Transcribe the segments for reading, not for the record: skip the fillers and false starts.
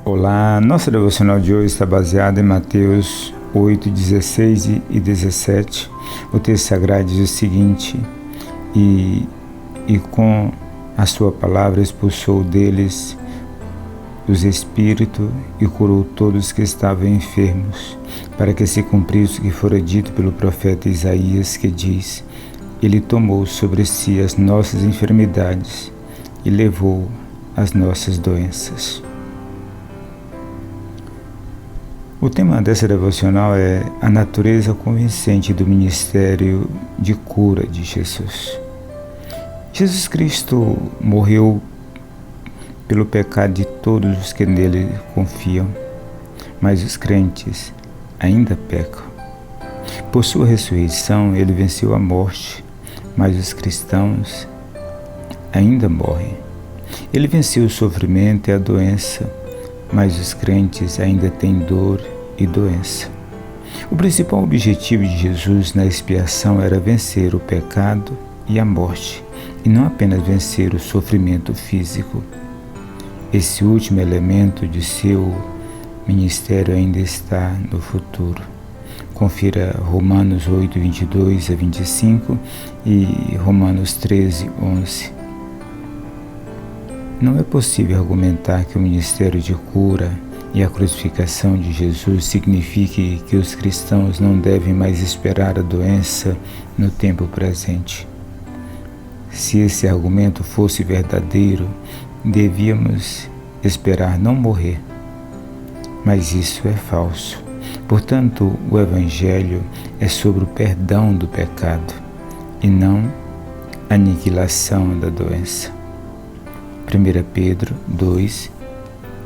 Olá, nossa devocional de hoje está baseada em Mateus 8, 16 e 17. O texto sagrado diz o seguinte: E com a sua palavra expulsou deles os espíritos e curou todos que estavam enfermos, para que se cumprisse o que fora dito pelo profeta Isaías, que diz: Ele tomou sobre si as nossas enfermidades e levou as nossas doenças. O tema dessa devocional é a natureza convincente do ministério de cura de Jesus. Jesus Cristo morreu pelo pecado de todos os que nele confiam, mas os crentes ainda pecam. Por sua ressurreição, ele venceu a morte, mas os cristãos ainda morrem. Ele venceu o sofrimento e a doença, mas os crentes ainda têm dor e doença. O principal objetivo de Jesus na expiação era vencer o pecado e a morte, e não apenas vencer o sofrimento físico. Esse último elemento de seu ministério ainda está no futuro. Confira Romanos 8, 22 a 25 e Romanos 13, 11. Não é possível argumentar que o ministério de cura e a crucificação de Jesus signifique que os cristãos não devem mais esperar a doença no tempo presente. Se esse argumento fosse verdadeiro, devíamos esperar não morrer. Mas isso é falso. Portanto, o Evangelho é sobre o perdão do pecado e não a aniquilação da doença. 1 Pedro 2,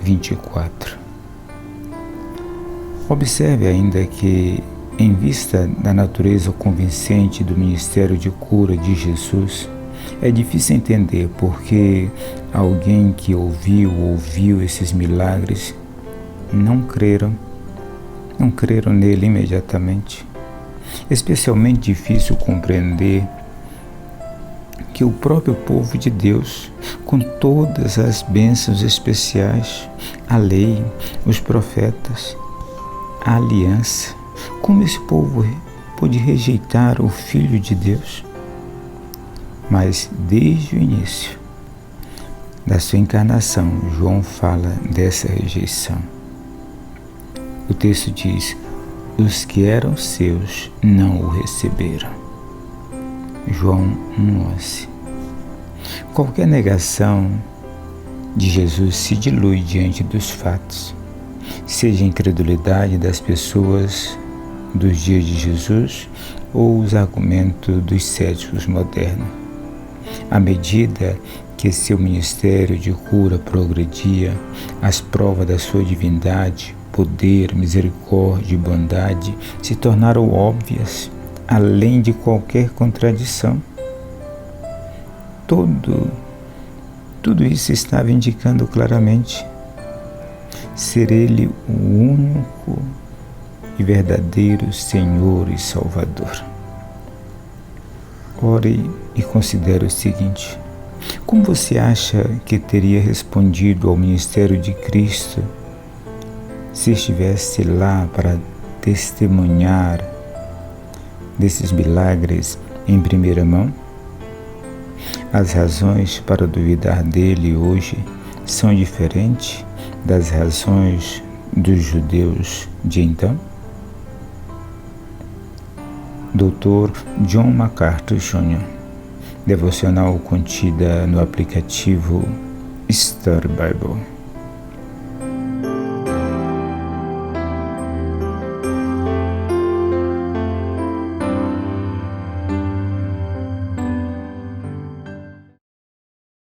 24. Observe ainda que, em vista da natureza convincente do ministério de cura de Jesus, é difícil entender por que alguém que ouviu esses milagres não creram nele imediatamente. Especialmente difícil compreender que o próprio povo de Deus, com todas as bênçãos especiais, a lei, os profetas, a aliança, como esse povo pôde rejeitar o Filho de Deus? Mas desde o início da sua encarnação, João fala dessa rejeição. O texto diz: os que eram seus não o receberam. João 1,11. Qualquer negação de Jesus se dilui diante dos fatos, seja a incredulidade das pessoas dos dias de Jesus ou os argumentos dos céticos modernos. À medida que seu ministério de cura progredia, as provas da sua divindade, poder, misericórdia e bondade se tornaram óbvias, além de qualquer contradição. Tudo isso estava indicando claramente ser Ele o único e verdadeiro Senhor e Salvador. Ore e considere o seguinte: como você acha que teria respondido ao ministério de Cristo se estivesse lá para testemunhar desses milagres em primeira mão? As razões para duvidar dele hoje são diferentes das razões dos judeus de então? Dr. John MacArthur Jr. Devocional contida no aplicativo Study Bible.